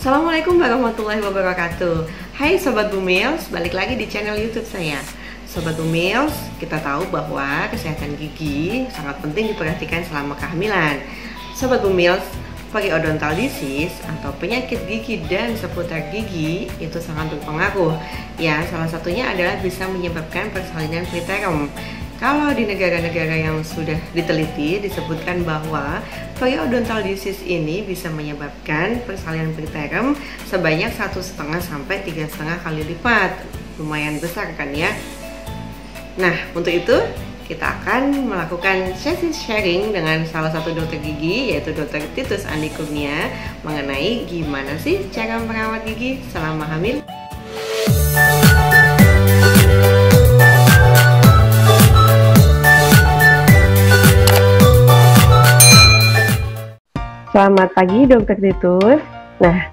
Assalamualaikum warahmatullahi wabarakatuh. Hai Sobat Bumils, balik lagi di channel YouTube saya. Sobat Bumils, kita tahu bahwa kesehatan gigi sangat penting diperhatikan selama kehamilan. Sobat Bumils, periodontal disease atau penyakit gigi dan seputar gigi itu sangat berpengaruh. Ya, salah satunya adalah bisa menyebabkan persalinan preterum. Kalau di negara-negara yang sudah diteliti disebutkan bahwa periodontal disease ini bisa menyebabkan persalinan preterum sebanyak 1,5 sampai 3,5 kali lipat. Lumayan besar kan ya? Nah, untuk itu kita akan melakukan sesi sharing dengan salah satu dokter gigi, yaitu Dr. Titus Andi Kurnia, mengenai gimana sih cara merawat gigi selama hamil. Selamat pagi Dokter Titus. Nah,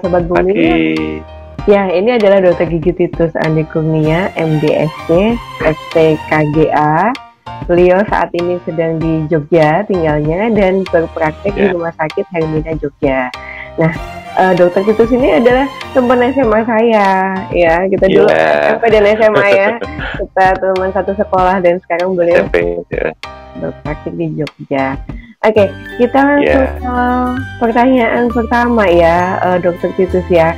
Sobat Bumi, ya ini adalah Dokter Gigi Titus Andi Kurnia, MDSC, FTKGA. Beliau saat ini sedang di Jogja tinggalnya dan berpraktek di Rumah Sakit Hermina Jogja. Nah, Dokter Titus ini adalah teman SMA saya, ya kita dulu SMP dan SMA ya, kita teman satu sekolah dan sekarang beliau berpraktek di Jogja. Oke, kita langsung ke pertanyaan pertama ya, Dokter Titus ya.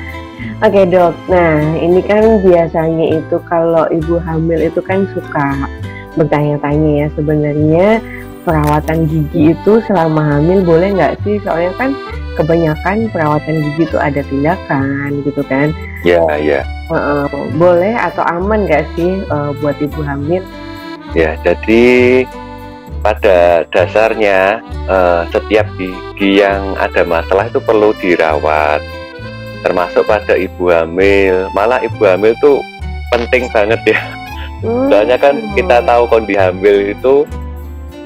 Oke dok, nah ini kan biasanya itu kalau ibu hamil itu kan suka bertanya-tanya ya, sebenarnya perawatan gigi itu selama hamil boleh nggak sih? Soalnya kan kebanyakan perawatan gigi itu ada tindakan gitu kan. Ya. Boleh atau aman nggak sih buat ibu hamil? Ya, jadi pada dasarnya setiap gigi yang ada masalah itu perlu dirawat, termasuk pada ibu hamil. Malah ibu hamil itu penting banget ya. Soalnya kan kita tahu kondisi hamil itu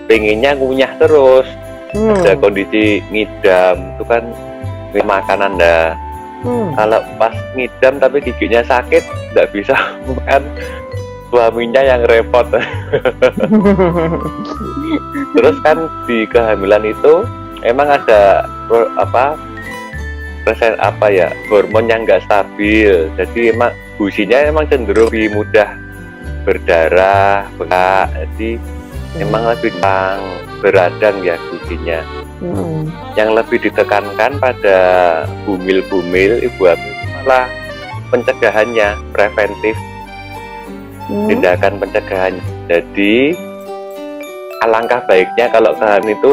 pengennya ngunyah terus, ada kondisi ngidam itu kan makanan dah. Kalau pas ngidam tapi giginya sakit nggak bisa makan, suaminya yang repot. Terus kan di kehamilan itu emang ada hormon yang nggak stabil, jadi emang gusinya emang cenderung lebih mudah berdarah, bengkak, jadi emang lebih beradang ya gusinya. Yang lebih ditekankan pada bumil-bumil ibu hamil malah pencegahannya, preventif, tindakan pencegahan. Jadi alangkah baiknya kalau kehamilan itu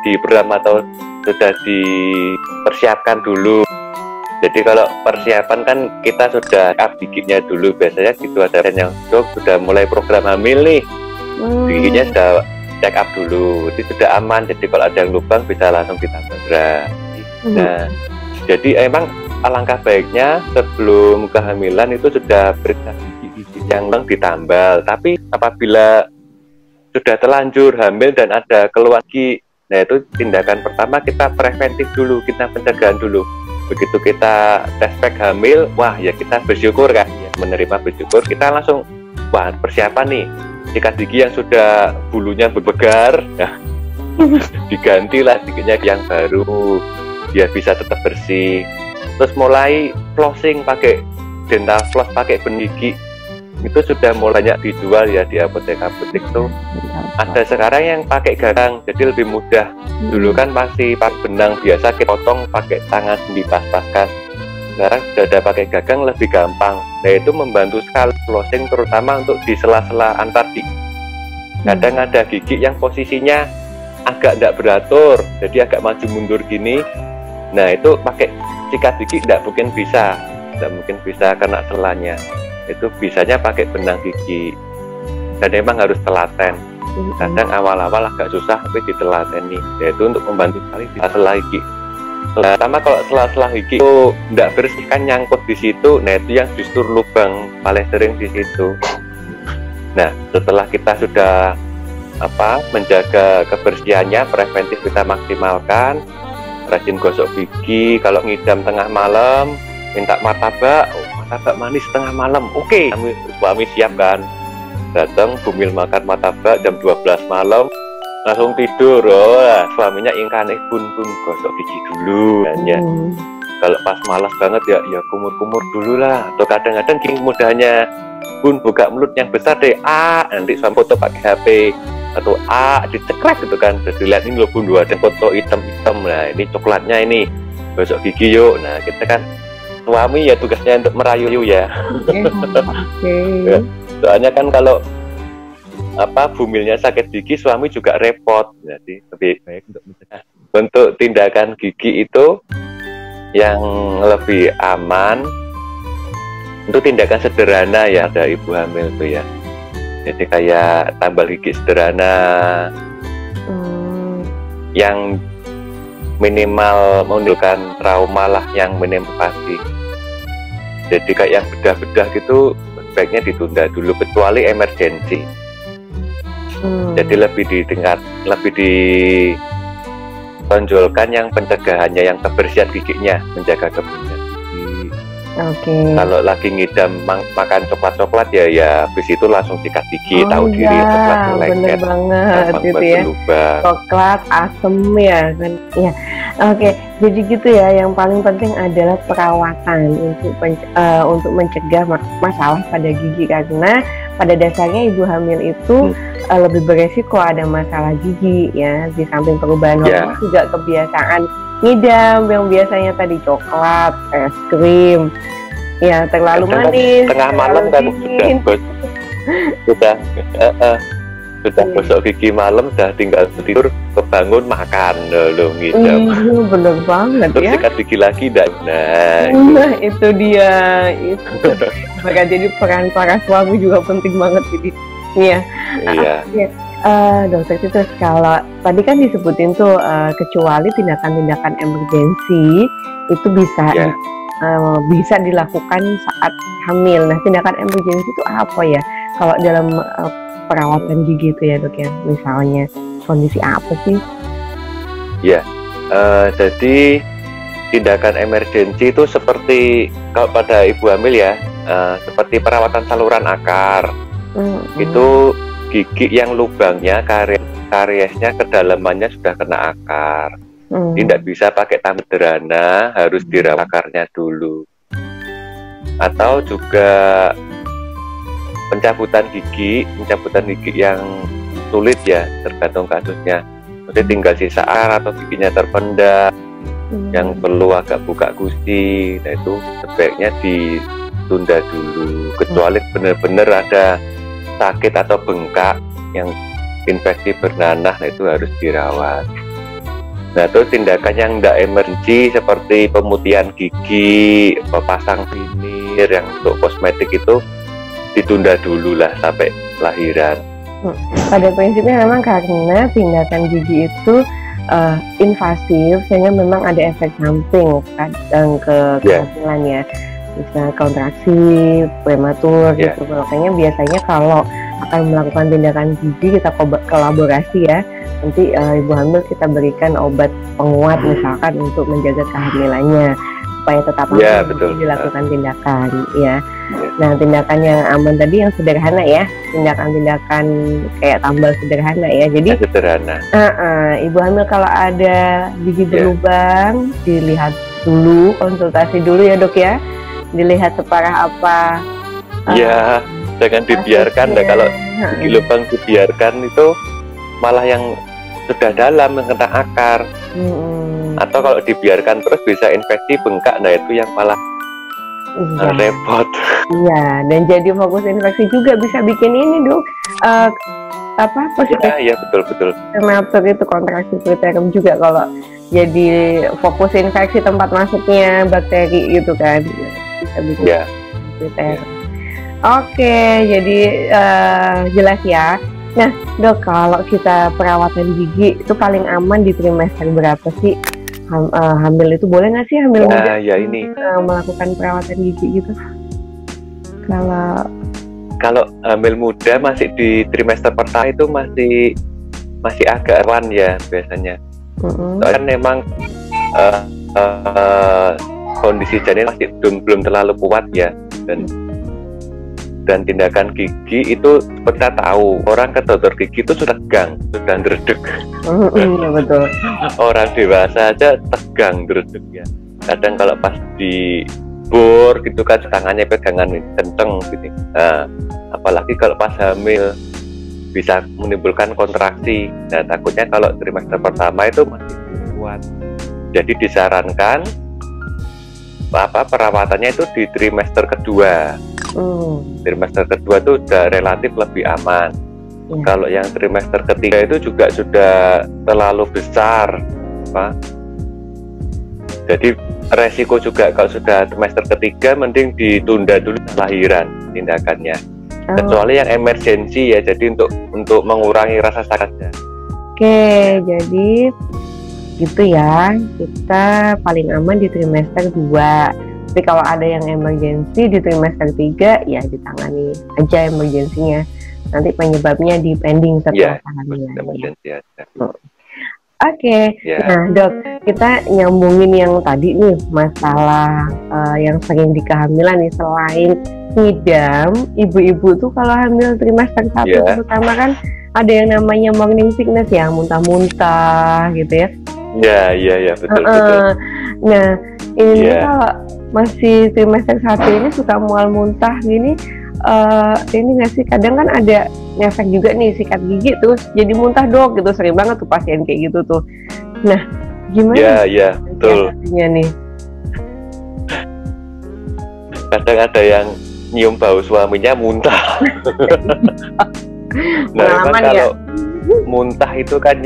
diprogram atau sudah dipersiapkan dulu. Jadi kalau persiapan kan kita sudah up giginya dulu, biasanya gitu ada yang sudah mulai program hamil nih, giginya sudah check up dulu, itu sudah aman. Jadi kalau ada yang lubang bisa langsung ditambal. Nah, jadi emang alangkah baiknya sebelum kehamilan itu sudah periksa gigi yang ditambal. Tapi apabila sudah terlanjur hamil dan ada keluar gigi, nah itu tindakan pertama kita preventif dulu, kita pencegahan dulu. Begitu kita tes pack hamil, wah ya kita bersyukur kan, ya, menerima bersyukur, kita langsung wah persiapan nih, sikat gigi yang sudah bulunya berbegar, ya, digantilah giginya yang baru, biar bisa tetap bersih. Terus mulai flossing pakai dental floss, pakai penigi, itu sudah mulai banyak dijual ya di apotek-apotek tuh. Ada sekarang yang pakai gagang, jadi lebih mudah. Dulu kan masih pakai benang biasa, kita potong pakai tangan dipas-paskan. Sekarang sudah ada pakai gagang, lebih gampang. Nah itu membantu sekali flossing, terutama untuk di sela-sela antar gigi. Kadang ada gigi yang posisinya agak tidak beratur, jadi agak maju mundur gini. Nah itu pakai sikat gigi tidak mungkin bisa kena selanya. Itu bisanya pakai benang gigi, dan memang harus telaten. Kadang awal-awal agak susah tapi ditelateni, yaitu untuk membantu sekali di sela gigi. Pertama kalau sela-sela gigi itu tidak bersih kan nyangkut di situ, nah itu yang justru lubang paling sering di situ. Nah setelah kita sudah menjaga kebersihannya, preventif kita maksimalkan, rajin gosok gigi. Kalau ngidam tengah malam minta martabak manis tengah malam, oke, suami siap kan, datang bumil makan martabak jam 12 malam, langsung tidur. Oh, suaminya ingkang pun gosok gigi dulu kan ya. Kalau pas malas banget ya kumur-kumur dulu lah. Atau kadang-kadang gini mudahnya pun buka mulut yang besar deh, nanti suami foto pakai HP atau dicekrek gitu kan. Terus dilihat ini loh bun, ada foto hitam-hitam, nah ini coklatnya ini gosok gigi yuk. Nah kita kan suami ya tugasnya untuk merayu ya. Ya, soalnya kan kalau bumilnya sakit gigi, suami juga repot. Jadi lebih baik untuk mencegah. Untuk tindakan gigi itu yang lebih aman, untuk tindakan sederhana ya ada ibu hamil tuh ya. Jadi kayak tambal gigi sederhana yang minimal menimbulkan trauma lah, yang minimal pasti. Jadi kayak yang bedah-bedah gitu sebaiknya ditunda dulu kecuali emergensi. Jadi lebih ditonjolkan yang pencegahannya, yang kebersihan giginya, menjaga kebersihan gigi. Kalau lagi ngidam makan coklat-coklat ya habis itu langsung sikat gigi, tahu diri coklat lengket. Bener banget gitu ya. Coklat asem ya kan. Ya. Jadi gitu ya, yang paling penting adalah perawatan untuk mencegah masalah pada gigi, karena pada dasarnya ibu hamil itu lebih beresiko ada masalah gigi ya. Di samping perubahan hormon juga kebiasaan ngidam yang biasanya tadi coklat, es krim, ya terlalu manis, tengah malam kan sudah gosok gigi malam, udah tinggal tidur, kebangun makan lo ngidam. Bener banget terus ya. Sikat gigi lagi dan itu dia itu. Maka jadi peran para suami juga penting banget jadi. Iya. Dokter Titus, kalau tadi kan disebutin tuh kecuali tindakan-tindakan emergensi itu bisa dilakukan saat hamil. Nah, tindakan emergensi itu apa ya? Kalau dalam perawatan gigi itu ya dok ya, misalnya kondisi apa sih? Ya, jadi tindakan emergensi itu seperti kalau pada ibu hamil ya, seperti perawatan saluran akar. Itu gigi yang lubangnya, kariesnya, kedalamannya sudah kena akar. Tidak bisa pakai tangan sederhana, harus dirawat akarnya dulu. Atau juga pencabutan gigi yang sulit ya, tergantung kasusnya. Jadi tinggal sisa akar atau giginya terpendam, yang perlu agak buka gusi. Nah itu sebaiknya ditunda dulu, kecuali benar-benar ada sakit atau bengkak yang infeksi bernanah, nah itu harus dirawat. Nah itu tindakan yang tidak emergensi seperti pemutihan gigi, pasang finir yang untuk kosmetik itu ditunda dulu lah sampai lahiran. Pada prinsipnya memang karena tindakan gigi itu invasif, sehingga memang ada efek samping kadang ke kehamilan ya. Bisa kontraksi prematur gitu. Makanya biasanya kalau akan melakukan tindakan gigi kita kolaborasi ya. Nanti ibu hamil kita berikan obat penguat misalkan untuk menjaga kehamilannya supaya tetap dilakukan tindakan ya. Nah, tindakan yang aman tadi yang sederhana ya, tindakan-tindakan kayak tambal sederhana ya. Jadi sederhana. Ibu hamil kalau ada gigi berlubang dilihat dulu, konsultasi dulu ya dok ya. Dilihat separah apa. Jangan dibiarkan deh, kalau gigi lubang dibiarkan itu malah yang sudah dalam yang kena akar. Atau kalau dibiarkan terus bisa infeksi bengkak, nah itu yang malah repot. Iya, dan jadi fokus infeksi juga bisa bikin ini dok. Betul. Prematur itu kontraksi preterum juga kalau jadi fokus infeksi tempat masuknya bakteri gitu kan. Bisa bikin preterum. Oke, jadi jelas ya. Nah dok, kalau kita perawatan gigi itu paling aman di trimester berapa sih? Hamil itu boleh nggak sih hamil muda melakukan perawatan gigi gitu? Kalau hamil muda masih di trimester pertama itu masih agak rawan ya biasanya. Soalnya kan memang kondisi janin masih belum terlalu kuat ya, dan dan tindakan gigi itu seperti kita tahu, orang ke dokter gigi itu sudah tegang, sudah dredeg. Iya betul. Orang dewasa aja tegang dredeg ya. Kadang kalau pas di bor gitu kan tangannya pegangan kenceng gitu. Nah, apalagi kalau pas hamil bisa menimbulkan kontraksi. Nah, takutnya kalau trimester pertama itu masih kuat. Jadi disarankan perawatannya itu di trimester kedua. Trimester kedua itu sudah relatif lebih aman. Kalau yang trimester ketiga itu juga sudah terlalu besar, jadi resiko juga kalau sudah trimester ketiga mending ditunda dulu lahiran tindakannya. Kecuali yang emergensi ya, jadi untuk mengurangi rasa sakitnya. Oke, jadi gitu ya, kita paling aman di trimester 2. Tapi kalau ada yang emergensi di trimester 3 ya ditangani aja emergensinya. Nanti penyebabnya dipending setelah kehamilan. Oke. Nah dok, kita nyambungin yang tadi nih masalah yang sering di kehamilan nih, selain ngidam, ibu-ibu tuh kalau hamil trimester 1 terutama kan ada yang namanya morning sickness ya, muntah-muntah gitu ya. Iya betul. Nah ini kalau masih trimester 1 ini suka mual muntah gini, ini nggak sih kadang kan ada efek juga nih sikat gigi terus jadi muntah dok gitu, sering banget tuh pasien kayak gitu tuh. Nah gimana? Iya betul. Nih kadang ada yang nyium bau suaminya muntah. Nah memang kalau muntah itu kan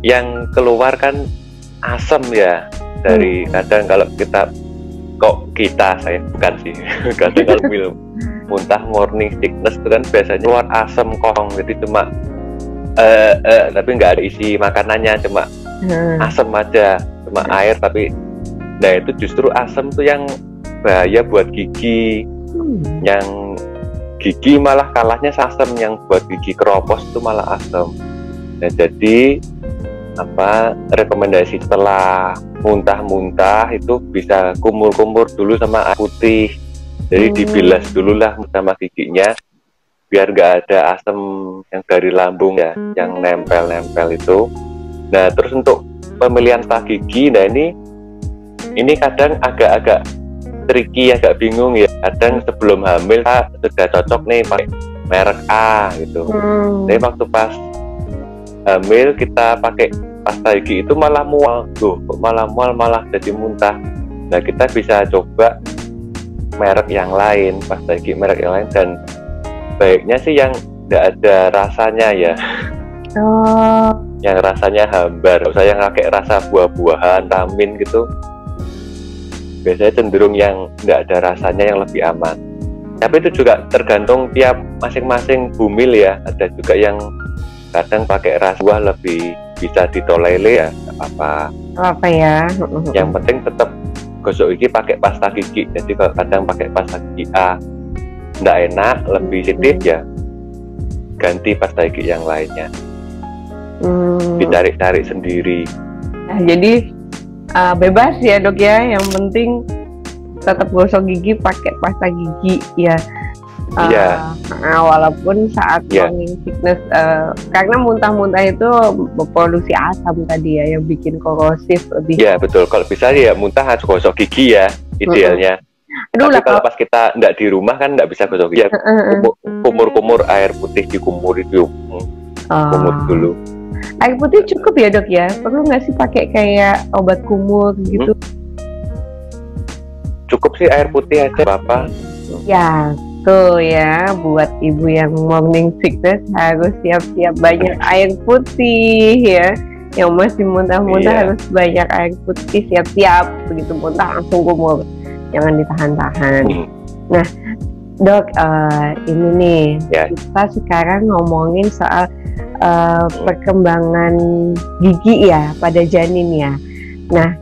yang keluar kan asam ya, dari kadang kalau saya bukan sih kadang kalau minum muntah morning sickness itu kan biasanya keluar asam kosong, jadi cuma tapi nggak ada isi makanannya, cuma asam aja, cuma air. Tapi nah itu justru asam tuh yang bahaya buat gigi. Yang gigi malah kalahnya asam, yang buat gigi keropos itu malah asam. Nah jadi rekomendasi setelah muntah-muntah itu bisa kumur-kumur dulu sama air putih. Jadi dibilas dulu lah sama giginya biar nggak ada asam yang dari lambung ya, yang nempel-nempel itu. Nah terus untuk pemilihan pasta gigi, nah ini kadang agak-agak tricky, agak bingung ya. Kadang sebelum hamil sudah cocok nih pakai merek A gitu. Tapi waktu pas hamil kita pakai pasta gigi itu malah mual tuh, malah mual, malah jadi muntah. Nah kita bisa coba merek yang lain, pasta gigi merek yang lain, dan baiknya sih yang tidak ada rasanya ya. Yang rasanya hambar, saya yang pakai rasa buah-buahan, tamin gitu. Biasanya cenderung yang tidak ada rasanya yang lebih aman. Tapi itu juga tergantung tiap masing-masing bumil ya. Ada juga yang kadang pakai rasa buah lebih bisa ditolele ya, apa ya. Yang penting tetap gosok gigi pakai pasta gigi. Jadi kalau kadang pakai pasta gigi A nggak enak, lebih sedikit ya, ganti pasta gigi yang lainnya. Ditarik-tarik sendiri. Nah, jadi bebas ya dok ya, yang penting tetap gosok gigi pakai pasta gigi ya. Walaupun saat morning sickness, karena muntah-muntah itu memproduksi asam tadi ya, yang bikin korosif lebih. Iya betul, kalau bisa ya muntah harus gosok gigi ya idealnya. Tapi kalau pas kita nggak di rumah kan nggak bisa gosok gigi, kumur-kumur air putih, dikumur itu kumur dulu. Air putih cukup ya dok ya? Perlu nggak sih pakai kayak obat kumur gitu? Cukup sih air putih aja Bapak. Ya tuh ya, buat ibu yang morning sickness harus siap-siap banyak air putih ya. Yang masih muntah-muntah harus banyak air putih, siap-siap. Begitu muntah langsung kumur, jangan ditahan-tahan. Nah dok, ini nih kita sekarang ngomongin soal perkembangan gigi ya pada janin ya. Nah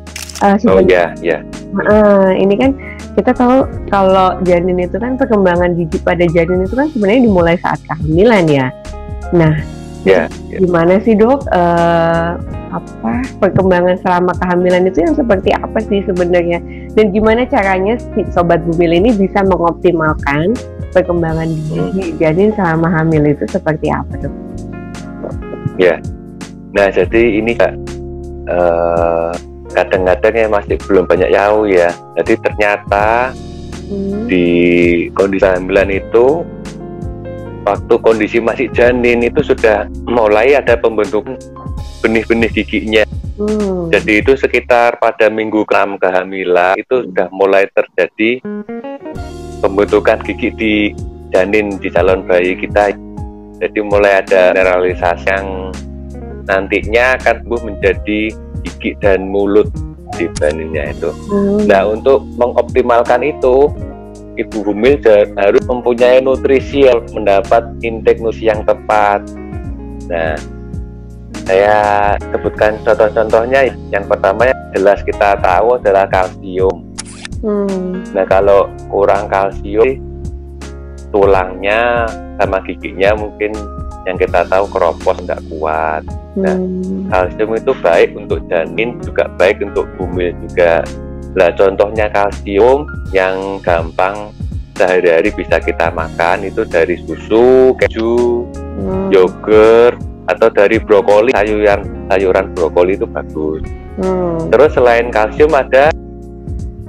ini kan kita tahu kalau janin itu kan perkembangan gigi pada janin itu kan sebenarnya dimulai saat kehamilan ya. Nah gimana sih dok, perkembangan selama kehamilan itu yang seperti apa sih sebenarnya, dan gimana caranya si sobat bumil ini bisa mengoptimalkan perkembangan gigi janin selama hamil itu seperti apa, Dok? Ya, nah jadi ini Kak, kadang-kadang ya masih belum banyak tahu ya. Jadi ternyata di kondisi hamilan itu, waktu kondisi masih janin itu sudah mulai ada pembentukan benih-benih giginya. Jadi itu sekitar pada minggu ke-6 kehamilan itu sudah mulai terjadi pembentukan gigi di janin, di calon bayi kita. Jadi mulai ada mineralisasi yang nantinya akan tumbuh menjadi gigi dan mulut di janinnya itu. Nah, untuk mengoptimalkan itu, ibu hamil harus mempunyai nutrisi yang mendapat intake nutrisi yang tepat. Nah, saya sebutkan contoh-contohnya. Yang pertama yang jelas kita tahu adalah kalsium. Nah, kalau kurang kalsium, tulangnya sama giginya mungkin yang kita tahu keropos, nggak kuat. Nah, kalsium itu baik untuk janin, juga baik untuk hamil juga. Nah, contohnya kalsium yang gampang sehari-hari bisa kita makan itu dari susu, keju, yogurt, atau dari brokoli. Sayuran brokoli itu bagus. Terus selain kalsium ada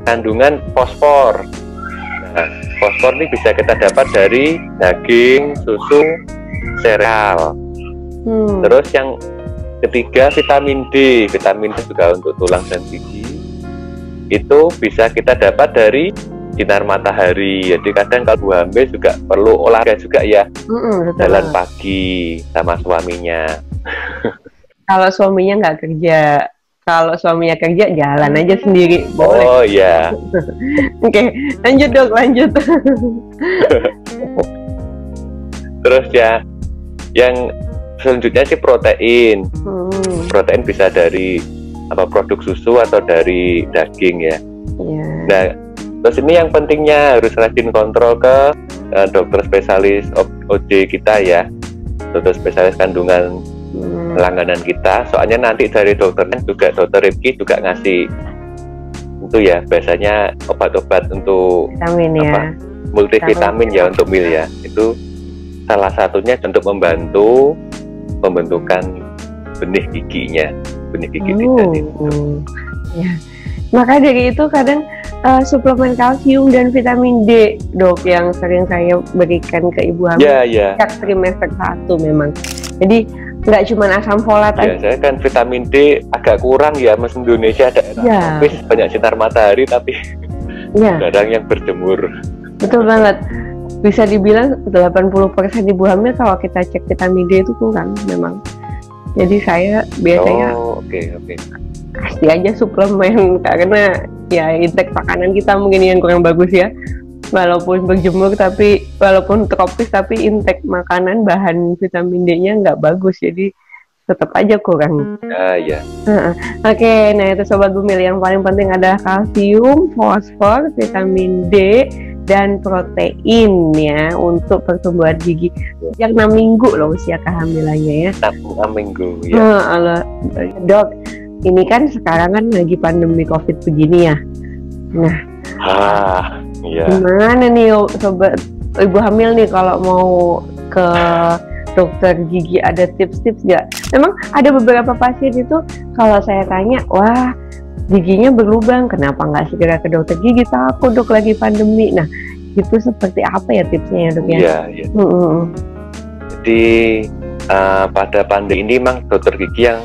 kandungan fosfor. Nah, fosfor ini bisa kita dapat dari daging, susu, sereal. Terus yang ketiga vitamin D. Vitamin D juga untuk tulang dan gigi. Itu bisa kita dapat dari sinar matahari. Jadi kadang kalau hamil juga perlu olahraga juga ya. Jalan pagi sama suaminya. Kalau suaminya nggak kerja. Kalau suaminya kerja, jalan aja sendiri. Boleh. Oh iya. Oke, lanjut Dok, lanjut. Terus ya, yang selanjutnya sih protein. Protein bisa dari produk susu atau dari daging ya. Nah, terus ini yang pentingnya harus rajin kontrol ke dokter spesialis OJ kita ya, dokter spesialis kandungan langganan kita. Soalnya nanti dari dokternya juga, dokter Rifki juga ngasih itu ya, biasanya obat-obat untuk vitamin ya, multivitamin ya untuk mil ya. Itu salah satunya untuk membantu pembentukan benih giginya, benih gigi di janin. Ya. Maka dari itu kadang suplemen kalsium dan vitamin D, Dok, yang sering saya berikan ke ibu hamil sejak trimester 1 memang. Jadi nggak cuma asam folat aja. Saya kan vitamin D agak kurang ya, Mas. Indonesia ada tropis, banyak sinar matahari tapi jarang yang berjemur. Betul banget. Bisa dibilang 80% ibu hamil kalau kita cek vitamin D itu kurang memang. Jadi saya biasanya kasih aja suplemen karena ya intake makanan kita mungkin yang kurang bagus ya. Walaupun berjemur tapi walaupun tropis tapi intake makanan bahan vitamin D-nya nggak bagus, jadi tetap aja kurang. Oke, nah itu Sobat Bumil, yang paling penting adalah kalsium, fosfor, vitamin D, dan protein ya untuk pertumbuhan gigi. Sejak 6 minggu loh usia kehamilannya ya. 6 minggu ya. Dok, ini kan sekarang kan lagi pandemi COVID begini ya. Nah, gimana nih sobat ibu hamil nih kalau mau ke dokter gigi, ada tips-tips nggak? Memang ada beberapa pasien itu kalau saya tanya, wah giginya berlubang, kenapa nggak segera ke dokter gigi? Takut Dok lagi pandemi. Nah, itu seperti apa ya tipsnya ya Dok ya? Iya. Jadi pada pandemi ini memang dokter gigi yang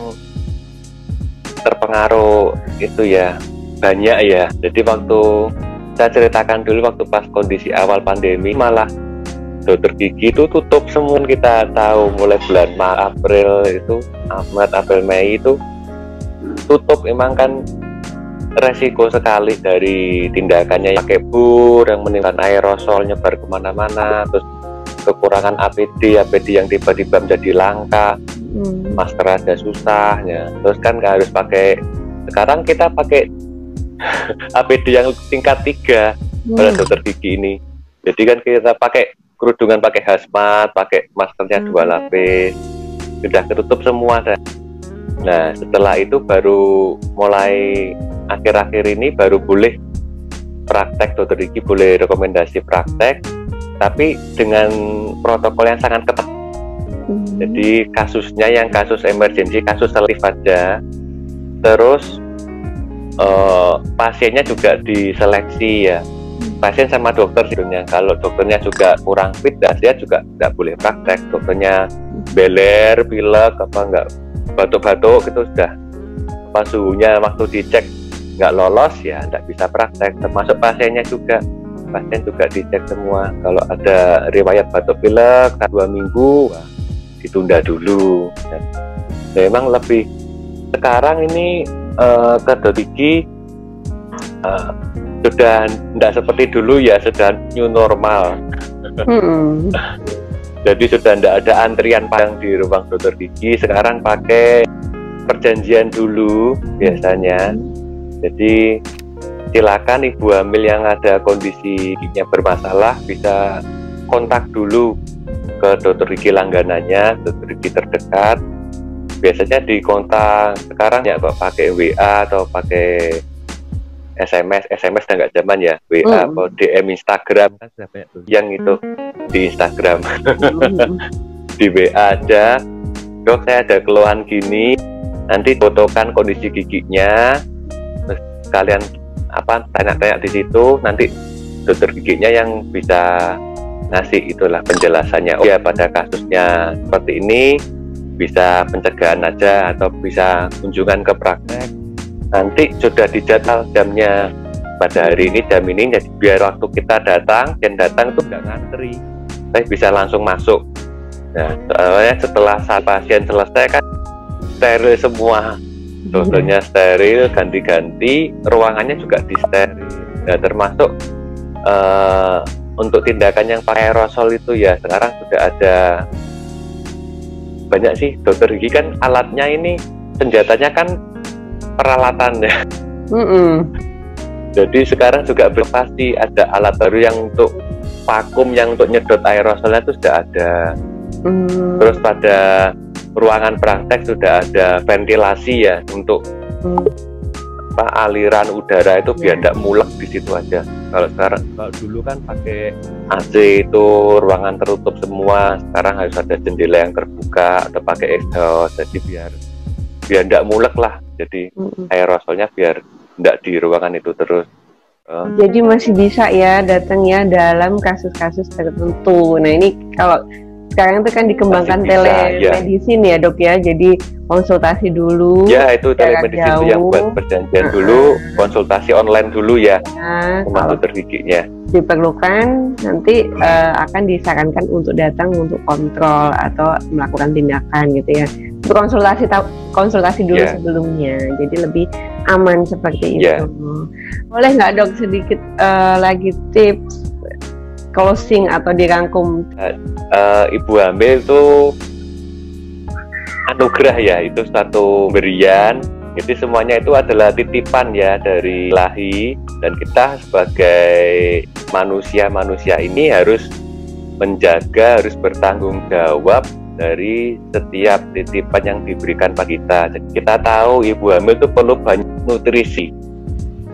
terpengaruh itu ya banyak ya. Jadi waktu saya ceritakan dulu, waktu pas kondisi awal pandemi malah dokter gigi itu tutup semua. Kita tahu mulai bulan April itu, Maret, April, Mei itu tutup. Emang kan resiko sekali dari tindakannya, pakai bur yang menimbulkan aerosol nyebar kemana-mana, terus kekurangan APD yang tiba-tiba menjadi langka, masker aja susah ya. Terus kan nggak harus pakai, sekarang kita pakai APD yang tingkat 3 pada dokter gigi ini. Jadi kan kita pakai kerudungan, pakai hazmat, pakai maskernya 2 lapis, sudah ketutup semua dah. Nah, setelah itu baru mulai akhir-akhir ini baru boleh praktek, dokter gigi boleh rekomendasi praktek tapi dengan protokol yang sangat ketat. Jadi kasusnya yang kasus emergensi, kasus selektif aja. Terus pasiennya juga diseleksi ya, pasien sama dokter sebetulnya. Kalau dokternya juga kurang fit, dia juga nggak boleh praktek. Dokternya beler, pilek, apa nggak batuk-batuk gitu sudah, apa suhunya waktu dicek nggak lolos ya nggak bisa praktek. Termasuk pasiennya juga, pasien juga dicek semua. Kalau ada riwayat batuk pilek 2 minggu, ditunda dulu. Dan memang lebih sekarang ini ke dokter gigi sudah tidak seperti dulu ya, sudah new normal. Jadi sudah tidak ada antrian panjang di ruang dokter gigi. Sekarang pakai perjanjian dulu biasanya. Jadi silakan ibu hamil yang ada kondisi giginya bermasalah bisa kontak dulu ke dokter gigi langganannya, dokter gigi terdekat. Biasanya di kontak sekarang ya kok pakai WA atau pakai SMS udah nggak zaman ya, WA atau DM Instagram kan sudah banyak tuh yang itu di Instagram. Di WA aja, dok saya ada keluhan gini, nanti fotokan kondisi giginya, terus kalian tanya-tanya di situ, nanti dokter giginya yang bisa ngasih itulah penjelasannya. Oh ya pada kasusnya seperti ini bisa pencegahan aja atau bisa kunjungan ke praktek. Nanti sudah dijadwal jamnya pada hari ini, jam ini, jadi biar waktu kita datang tuh nggak ngantri, saya bisa langsung masuk. Nah soalnya setelah saat pasien selesai kan steril semua, dokternya steril, ganti-ganti, ruangannya juga disteril. Nah termasuk untuk tindakan yang pakai aerosol itu ya sekarang sudah ada banyak sih. Dokter gigi kan alatnya ini, senjatanya kan peralatannya. Jadi sekarang juga pasti ada alat baru yang untuk vakum, yang untuk nyedot aerosolnya itu sudah ada. Terus pada ruangan praktek sudah ada ventilasi ya untuk aliran udara itu biar tidak mulek di situ aja. Kalau sekarang, kalau dulu kan pakai AC itu ruangan tertutup semua, sekarang harus ada jendela yang terbuka atau pakai exhaust, jadi biar tidak mulek lah. Jadi aerosolnya biar tidak di ruangan itu terus. Jadi masih bisa ya datang ya dalam kasus-kasus tertentu. Nah ini kalau sekarang itu kan dikembangkan telemedicine ya dok ya, jadi konsultasi dulu ya, itu telemedicine itu yang buat perjanjian dulu, konsultasi online dulu ya sama dokter giginya. Diperlukan nanti akan disarankan untuk datang untuk kontrol atau melakukan tindakan gitu ya, konsultasi dulu sebelumnya, jadi lebih aman seperti itu. Boleh nggak dok sedikit lagi tips closing atau dirangkum? Ibu hamil itu anugerah ya, itu satu berian. Jadi semuanya itu adalah titipan ya dari Ilahi, dan kita sebagai manusia ini harus menjaga, harus bertanggung jawab dari setiap titipan yang diberikan pada kita. Jadi kita tahu ibu hamil itu perlu banyak nutrisi,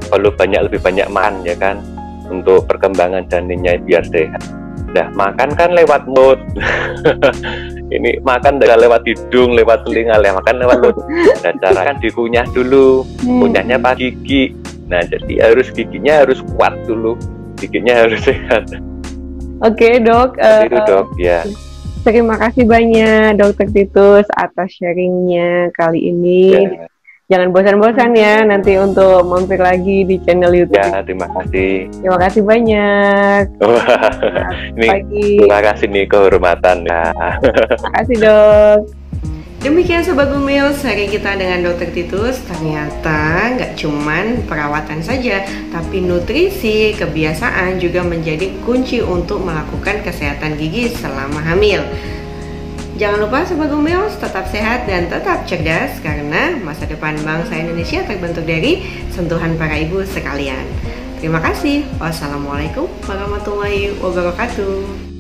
perlu lebih banyak makan ya kan, untuk perkembangan janinnya biar sehat. Nah makan kan lewat mulut. Ini makan dari lewat hidung, lewat telinga, makan lewat mulut. Nah cara kan dikunyah dulu, kunyahnya pakai gigi. Nah jadi giginya harus kuat dulu, giginya harus sehat. Oke dok. Itu dok ya. Terima kasih banyak Dokter Titus atas sharingnya kali ini. Jangan bosan-bosan ya nanti untuk mampir lagi di channel YouTube. Ya, terima kasih. Terima kasih banyak. Terima kasih nih kehormatan. Terima kasih dok. Demikian Sobat Bumil, sharing kita dengan Dokter Titus. Ternyata nggak cuman perawatan saja, tapi nutrisi, kebiasaan juga menjadi kunci untuk melakukan kesehatan gigi selama hamil. Jangan lupa Sobat Bumil, tetap sehat dan tetap cerdas, karena masa depan bangsa Indonesia terbentuk dari sentuhan para ibu sekalian. Terima kasih. Wassalamualaikum warahmatullahi wabarakatuh.